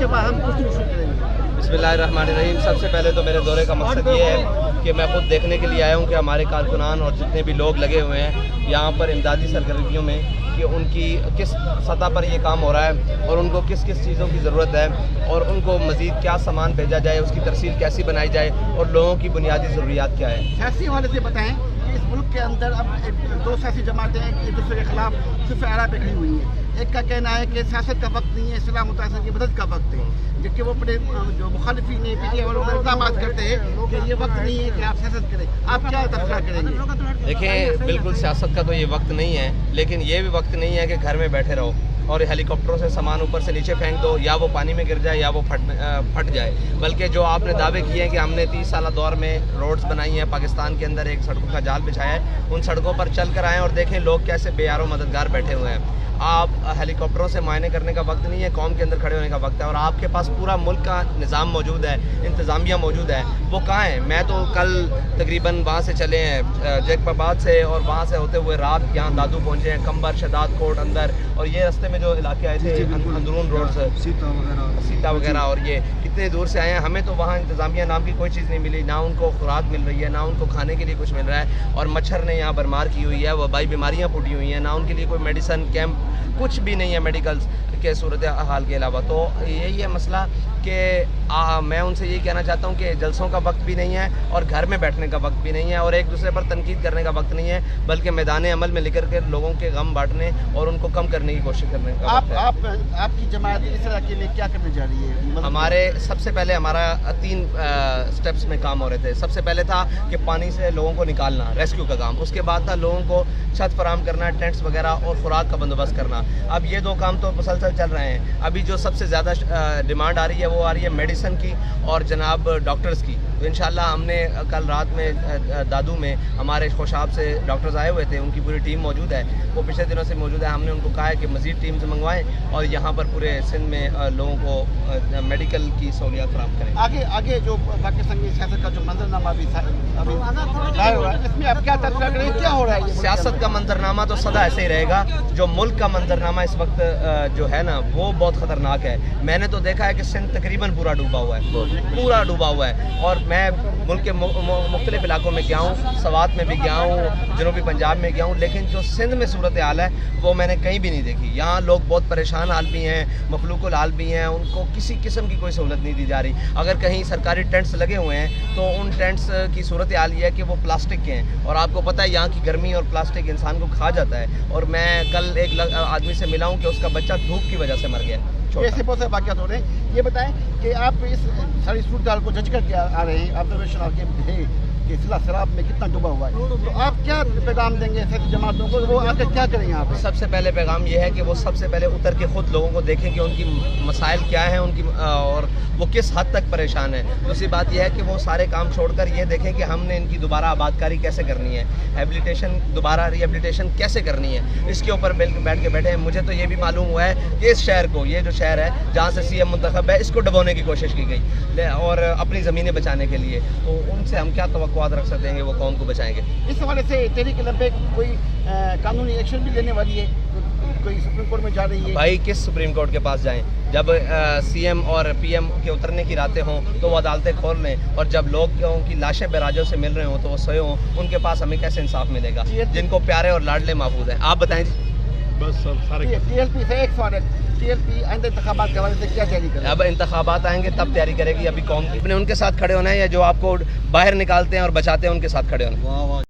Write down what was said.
کے بعد ہم گفتگو شروع کریں گے۔ बिस्मिल्लाहिर्रहमानिर्रहीम। सबसे पहले तो मेरे दौरे का मकसद ये है कि मैं खुद देखने के लिए आया हूँ कि हमारे कारकुनान और जितने भी लोग लगे हुए हैं यहाँ पर इमदादी सरगर्मियों में, कि उनकी किस सतह पर ये काम हो रहा है और उनको किस किस चीज़ों की ज़रूरत है और उनको मज़ीद क्या सामान भेजा जाए, उसकी तरसील कैसी बनाई जाए और लोगों की बुनियादी ज़रूरियात क्या है। सियासी हवाले से बताएं कि इस मुल्क के अंदर अब दो सियासी जमातें एक दूसरे के खिलाफ सिर्फ आरा पे खड़ी हुई हैं। एक का कहना है कि सियासत का वक्त नहीं है, इस्लाम मुतासर की मदद का वक्त है, जबकि वो अपने जो मुखालिफिन है पीटीआई वालों को इल्ज़ामात करते हैं कि ये वक्त नहीं है कि आप सियासत करें। आप क्या तबसरा करेंगे? देखिए, बिल्कुल सियासत का तो ये वक्त नहीं है, लेकिन ये भी वक्त नहीं है कि घर में बैठे रहो और हेलीकॉप्टरों से सामान ऊपर से नीचे फेंक दो, या वो पानी में गिर जाए या वो फट जाए। बल्कि जो आपने दावे किए हैं कि हमने 30 साल दौर में रोड्स बनाई हैं, पाकिस्तान के अंदर एक सड़कों का जाल बिछाया है, उन सड़कों पर चल कर आएँ और देखें लोग कैसे बेयारो मददगार बैठे हुए हैं। आप हेलीकॉप्टरों से मुआयने करने का वक्त नहीं है, कौम के अंदर खड़े होने का वक्त है। और आपके पास पूरा मुल्क का निज़ाम मौजूद है, इंतज़ामिया मौजूद है, वो कहाँ है? मैं तो कल तकरीबन वहाँ से चले हैं जैकबाबाद से, और वहाँ से होते हुए रात यहाँ दादू पहुँचे हैं, कंबर, शदाद कोट अंदर, और ये रास्ते में जो इलाके आए थे अंदरून रोड से सीता वगैरह, और ये कितने दूर से आए हैं। हमें तो वहाँ इंतज़ामिया नाम की कोई चीज़ नहीं मिली, ना उनको खुराक मिल रही है, ना उनको खाने के लिए कुछ मिल रहा है, और मच्छर ने यहाँ भरमार की हुई है, वबाई बीमारियाँ फूटी हुई हैं, ना उनके लिए कोई मेडिसन कैंप कुछ भी नहीं है मेडिकल के सूरत हाल के अलावा। तो यही है मसला कि मैं उनसे यही कहना चाहता हूँ कि जलसों का वक्त भी नहीं है और घर में बैठने का वक्त भी नहीं है और एक दूसरे पर तनकीद करने का वक्त नहीं है, बल्कि मैदान अमल में लेकर के लोगों के गम बांटने और उनको कम करने की कोशिश करने का वक्त है। आपकी जमात इस इलाके में क्या करने जा रही है? हमारे सबसे पहले हमारा 3 स्टेप्स में काम हो रहे थे। सबसे पहले था कि पानी से लोगों को निकालना, रेस्क्यू का काम। उसके बाद था लोगों को छत फराहम करना, टेंट्स वगैरह और खुराक का बंदोबस्त करना। अब ये 2 काम तो मुसलसल चल रहे हैं। अभी जो सबसे ज़्यादा डिमांड आ रही है वो आ रही है मेडिसिन की और जनाब डॉक्टर्स की। तो इंशाल्लाह हमने कल रात में दादू में हमारे खोशाब से डॉक्टर्स आए हुए थे, उनकी पूरी टीम मौजूद है, वो पिछले दिनों से मौजूद है। हमने उनको कहा है कि मज़ीद टीम्स मंगवाएं और यहाँ पर पूरे सिंध में लोगों को मेडिकल की सहूलियत फराहम करें। आगे जो पाकिस्तान की सियासत का जो मंजरनामा अभी जाहिर हुआ है, इसमें आप क्या तस्वीर करें, क्या हो रहा है? सियासत का मंजरनामा तो सदा ऐसे ही रहेगा। जो मुल्क का मंजरनामा इस वक्त जो है ना वो बहुत ख़तरनाक है। मैंने तो देखा है कि सिंध तकरीबन पूरा डूबा हुआ है, पूरा डूबा हुआ है। और मैं मुल्क के मुख्तलिफ इलाकों में गया हूँ, सवात में भी गया हूँ, जनूबी पंजाब में गया हूँ, लेकिन जो सिंध में सूरत हाल है वो मैंने कहीं भी नहीं देखी। यहाँ लोग बहुत परेशान हाल भी हैं, मखलूकुल हाल भी हैं, उनको किसी किस्म की कोई सहूलत नहीं दी जा रही। अगर कहीं सरकारी टेंट्स लगे हुए हैं तो उन टेंट्स की सूरत हाल ये है कि वो प्लास्टिक के हैं, और आपको पता है यहाँ की गर्मी और प्लास्टिक इंसान को खा जाता है। और मैं कल एक आदमी से मिला हूँ कि उसका बच्चा धूप की वजह से मर गया। ऐसे बहुत से वाक़यात हो रहे हैं। ये बताएं कि आप इस सारी सूरत हाल को जज करके आ रहे हैं, ऑब्जर्वेशन आपके है कि सिला शराब में कितना डूबा हुआ है, तो आप क्या पैगाम देंगे सियासी जमातों को, वो आकर क्या करेंगे यहाँ पे? सबसे पहले पैगाम ये है कि वो सबसे पहले उतर के खुद लोगों को देखें कि उनकी मसाइल क्या हैं, उनकी और वो किस हद तक परेशान है। दूसरी बात यह है कि वो सारे काम छोड़कर ये देखें कि हमने इनकी दोबारा आबादकारी कैसे करनी है, हैबिलिटेशन दोबारा रिहेबिलिटेशन कैसे करनी है, इसके ऊपर बैठ के बैठे हैं। मुझे तो ये भी मालूम हुआ है कि इस शहर को, ये जो शहर है जहाँ से CM मुंतखब है, इसको डबोने की कोशिश की गई और अपनी ज़मीनें बचाने के लिए। तो उनसे हम क्या तवक्कुआत रख सकते हैं कि वो कौम को बचाएंगे? इस हवाले से तहरीक लब्बैक कोई कानूनी एक्शन भी लेने वाली है, कोई सुप्रीम कोर्ट में जा रही है? भाई किस सुप्रीम कोर्ट के पास जाएं? जब CM और PM के उतरने की रातें हों तो वो अदालतें खोल लें, और जब लोगों की लाशें बेराजों से मिल रहे हों तो वो सोए हों, उनके पास हमें कैसे इंसाफ मिलेगा जिनको प्यारे और लाडले महफूज हैं? आप बताएं। बस सब सारे TLP से एक सवाल है, TLP आइंदा इंतखाबात के हवाले से क्या तैयारी करेगी? अब इंतखाबात आएंगे तब तैयारी करेगी। अभी कौम अपने उनके साथ खड़े होना है, या जो आपको बाहर निकालते हैं और बचाते हैं उनके साथ खड़े होना है।